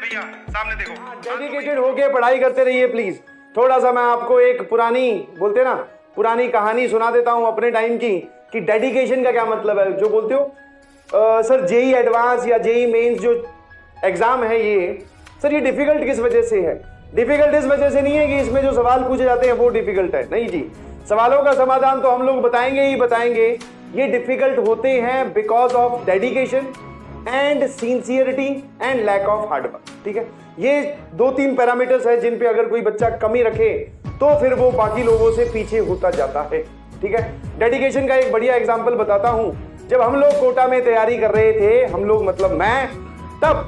भैया सामने देखो। डेडिकेटेड होके पढ़ाई करते रहिए प्लीज। थोड़ा सा मैं आपको एक पुरानी बोलते ना पुरानी कहानी सुना देता हूँ अपने टाइम की कि डेडिकेशन का क्या मतलब है। जो बोलते हो सर जेई एडवांस या जेई मेंस जो एग्जाम है ये सर ये डिफिकल्ट किस वजह से है? डिफिकल्ट इस वजह से नहीं है कि इसमें जो सवाल पूछे जाते हैं वो डिफिकल्ट है, नहीं जी। सवालों का समाधान तो हम लोग बताएंगे ही बताएंगे। ये डिफिकल्ट होते हैं because of dedication and sincerity and lack of hard work. ठीक है, ये 2-3 पैरामीटर्स है जिन पे अगर कोई बच्चा कमी रखे तो फिर वो बाकी लोगों से पीछे होता जाता है। ठीक है, डेडिकेशन का एक बढ़िया एग्जांपल बताता हूं। जब हम लोग कोटा में तैयारी कर रहे थे, हम लोग मतलब मैं, तब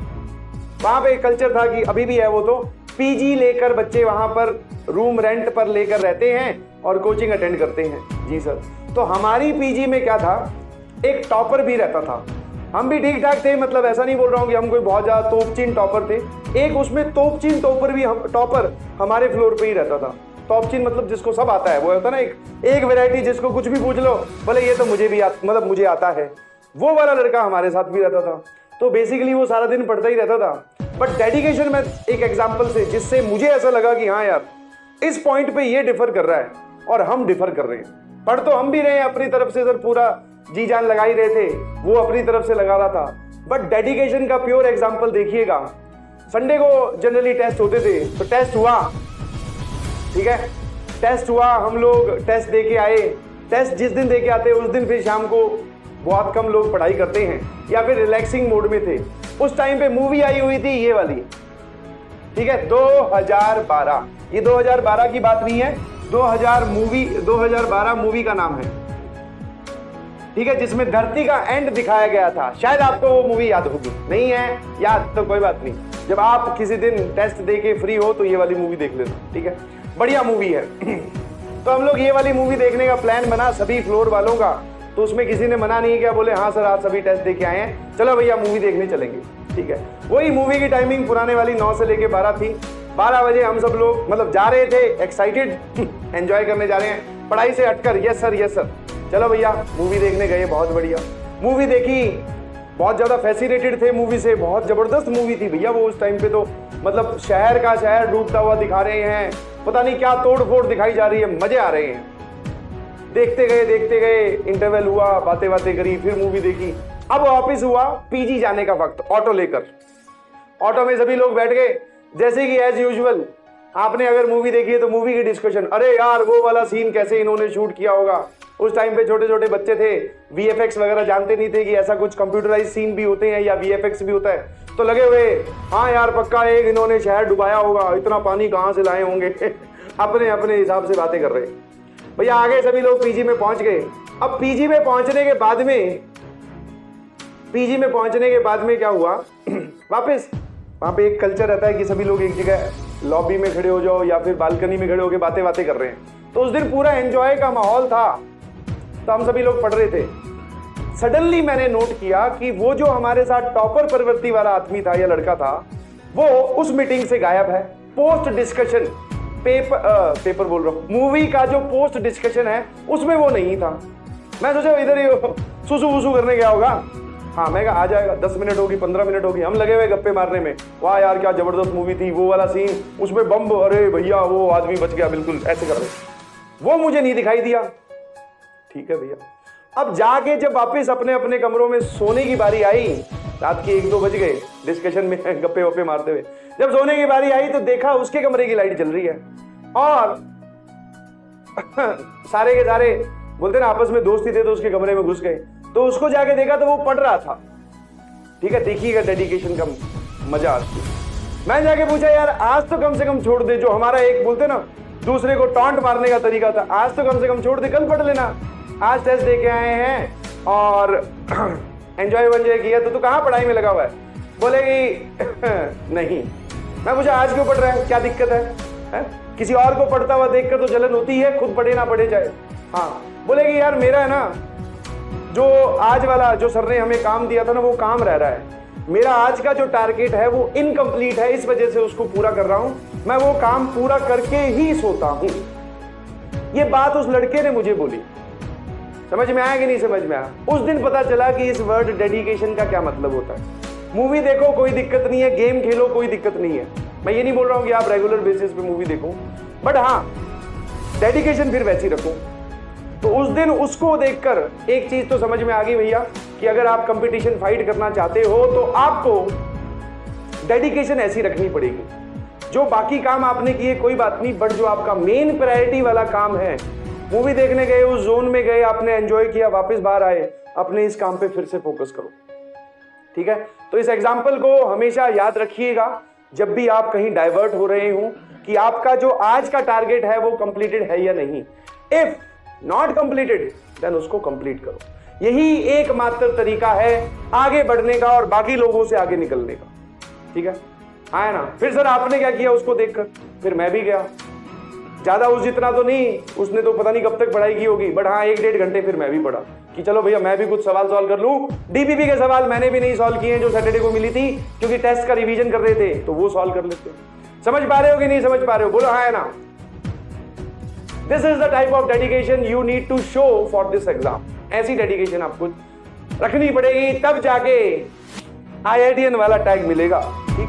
वहां पे कल्चर था कि अभी भी है वो, तो पीजी लेकर बच्चे वहां पर रूम रेंट पर लेकर रहते हैं और कोचिंग अटेंड करते हैं। जी सर, तो हमारी पीजी में क्या था, एक टॉपर भी रहता था। हम भी ठीक ठाक थे, मतलब ऐसा नहीं बोल रहा हूँ कि हम कोई बहुत ज्यादा तोपचीन टॉपर थे। एक उसमें तोपचीन टॉपर भी टॉपर हमारे फ्लोर पे ही रहता था। तोपचीन मतलब जिसको सब आता है, वो होता ना एक वैरायटी जिसको कुछ भी पूछ लो बोले ये तो मुझे भी मतलब मुझे आता है, वो वाला लड़का हमारे साथ भी रहता था। तो बेसिकली वो सारा दिन पढ़ता ही रहता था। बट डेडिकेशन में एक एग्जाम्पल से जिससे मुझे ऐसा लगा कि हाँ यार इस पॉइंट पे ये डिफर कर रहा है और हम डिफर कर रहे हैं। पढ़ तो हम भी रहे हैं अपनी तरफ से सर, पूरा जी जान लगा ही रहे थे, वो अपनी तरफ से लगा रहा था। बट डेडिकेशन का प्योर एग्जांपल देखिएगा। संडे को जनरली टेस्ट होते थे, तो टेस्ट हुआ, ठीक है, टेस्ट हुआ, हम लोग टेस्ट दे के आए। टेस्ट जिस दिन दे के आते उस दिन फिर शाम को बहुत कम लोग पढ़ाई करते हैं या फिर रिलैक्सिंग मोड में थे। उस टाइम पे मूवी आई हुई थी ये वाली, ठीक है, 2012। ये 2012 की बात नहीं है, 2012 मूवी का नाम है, ठीक है, जिसमें धरती का एंड दिखाया गया था। शायद आपको वो मूवी याद होगी, नहीं है याद तो कोई बात नहीं, जब आप किसी दिन टेस्ट दे के फ्री हो तो ये वाली मूवी देख लेना, ठीक है, बढ़िया मूवी है। तो हम लोग ये वाली मूवी देखने का प्लान बना सभी फ्लोर वालों का, तो उसमें किसी ने मना नहीं किया, बोले हाँ सर आप सभी टेस्ट दे के आए हैं, चलो भैया मूवी देखने चलेंगे। ठीक है, वही मूवी की टाइमिंग पुराने वाली 9 से लेके 12 थी। 12 बजे हम सब लोग मतलब जा रहे थे एक्साइटेड, एंजॉय करने जा रहे हैं पढ़ाई से हटकर। यस सर यस सर, चलो भैया मूवी देखने गए, बहुत बढ़िया मूवी देखी, बहुत ज्यादा फैसिनेटेड थे मूवी से, बहुत जबरदस्त मूवी थी भैया वो। उस टाइम पे तो मतलब शहर का शहर डूबता हुआ दिखा रहे हैं, पता नहीं क्या तोड़ फोड़ दिखाई जा रही है, मजे आ रहे हैं। देखते गए, इंटरवल हुआ, बातें करी, फिर मूवी देखी। अब वापिस हुआ पीजी जाने का वक्त, ऑटो लेकर। ऑटो में सभी लोग बैठ गए, जैसे कि एज यूजुअल आपने अगर मूवी देखी है तो मूवी की डिस्कशन, अरे यार वो वाला सीन कैसे इन्होंने शूट किया होगा। उस टाइम पे छोटे छोटे बच्चे थे, वीएफएक्स वगैरह जानते नहीं थे कि ऐसा कुछ कंप्यूटराइज सीन भी होते हैं या वीएफएक्स भी होता है। तो लगे हुए, हाँ यार पक्का एक इन्होंने शहर डुबाया होगा, इतना पानी कहाँ से लाए होंगे। अपने अपने हिसाब से बातें कर रहे हैं भैया। आगे सभी लोग पीजी में पहुंच गए। अब पीजी में पहुंचने के बाद में क्या हुआ, वापस वहां पे एक कल्चर रहता है कि सभी लोग एक जगह लॉबी में खड़े हो जाओ या फिर बालकनी में खड़े होकर बातें कर रहे हैं। तो उस दिन पूरा एंजॉय का माहौल था, तो हम सभी लोग पढ़ रहे थे। सडनली मैंने नोट किया कि वो जो हमारे साथ टॉपर प्रवृत्ति वाला आदमी था या लड़का था, वो उस मीटिंग से गायब है। पोस्ट डिस्कशन पेपर बोल रहा हूँ, मूवी का जो पोस्ट डिस्कशन है उसमें वो नहीं था। मैं सोचा इधर ही सुसु वुसु करने गया होगा। हाँ मैं आ जाएगा, 10 मिनट होगी 15 मिनट होगी, हम लगे हुए गप्पे मारने में। वाह यार क्या जबरदस्त मूवी थी, वो वाला सीन, उसमें बम, अरे भैया वो आदमी बच गया, बिल्कुल ऐसे कर रहे। वो मुझे नहीं दिखाई दिया। ठीक है भैया, अब जाके जब वापिस अपने अपने कमरों में सोने की बारी आई, रात के 1-2 बज गए डिस्कशन में गप्पे वप्पे मारते हुए, जब सोने की बारी आई तो देखा उसके कमरे की लाइट जल रही है और सारे के सारे बोलते ना आपस में दोस्ती थे तो उसके कमरे में घुस गए। तो उसको जाके देखा तो वो पढ़ रहा था। ठीक है, देखिएगा डेडिकेशन का मजा आती है। मैं जाके पूछा यार आज तो कम से कम छोड़ दे, जो हमारा एक बोलते ना दूसरे को टॉन्ट मारने का तरीका था, आज तो कम से कम छोड़ दे, कल पढ़ लेना, आज टेस्ट दे के आए हैं और एंजॉय वंजॉय किया, तो तू कहाँ पढ़ाई में लगा हुआ है? बोलेगी नहीं। मैं पूछा आज क्यों पढ़ रहा है, क्या दिक्कत है? किसी और को पढ़ता हुआ देखकर तो जलन होती है, खुद पढ़े ना पढ़े जाए। हाँ बोलेगी यार मेरा है ना, जो आज वाला जो सर ने हमें काम दिया था ना वो काम रह रहा है, मेरा आज का जो टारगेट है वो इनकम्प्लीट है, इस वजह से उसको पूरा कर रहा हूं, मैं वो काम पूरा करके ही सोता हूं। ये बात उस लड़के ने मुझे बोली। समझ में आया कि नहीं समझ में आया? उस दिन पता चला कि इस वर्ड डेडिकेशन का क्या मतलब होता है। मूवी देखो कोई दिक्कत नहीं है, गेम खेलो कोई दिक्कत नहीं है, मैं ये नहीं बोल रहा हूं कि आप रेगुलर बेसिस पे मूवी देखो, बट हाँ डेडिकेशन फिर वैसी रखो। तो उस दिन उसको देखकर एक चीज तो समझ में आ गई भैया कि अगर आप कंपटीशन फाइट करना चाहते हो तो आपको डेडिकेशन ऐसी रखनी पड़ेगी। जो बाकी काम आपने किए कोई बात नहीं, बट जो आपका मेन प्रायोरिटी वाला काम है, मूवी देखने गए, उस जोन में गए, आपने एंजॉय किया, वापस बाहर आए, अपने इस काम पे फिर से फोकस करो। ठीक है, तो इस एग्जाम्पल को हमेशा याद रखिएगा जब भी आप कहीं डाइवर्ट हो रहे हो कि आपका जो आज का टारगेट है वो कंप्लीटेड है या नहीं। इफ नॉट कंप्लीटेड देन उसको कंप्लीट करो। यही एकमात्र तरीका है आगे बढ़ने का और बाकी लोगों से आगे निकलने का। ठीक है, हाँ ना। फिर सर आपने क्या किया उसको देखकर? फिर मैं भी गया, ज्यादा उस जितना तो नहीं, उसने तो पता नहीं कब तक पढ़ाई की होगी, बट हाँ 1-1.5 घंटे फिर मैं भी पढ़ा कि चलो भैया मैं भी कुछ सवाल सॉल्व कर लूं। डीपीपी के सवाल मैंने भी नहीं सॉल्व किए जो सैटरडे को मिली थी, क्योंकि टेस्ट का रिवीजन कर रहे थे, तो वो सॉल्व कर लेते। समझ पा रहे हो कि नहीं समझ पा रहे हो? बोलो हाँ है ना। This is the type of dedication you need to show for this exam. ऐसी डेडिकेशन आपको रखनी पड़ेगी, तब जाके IITN वाला टैग मिलेगा। ठीक।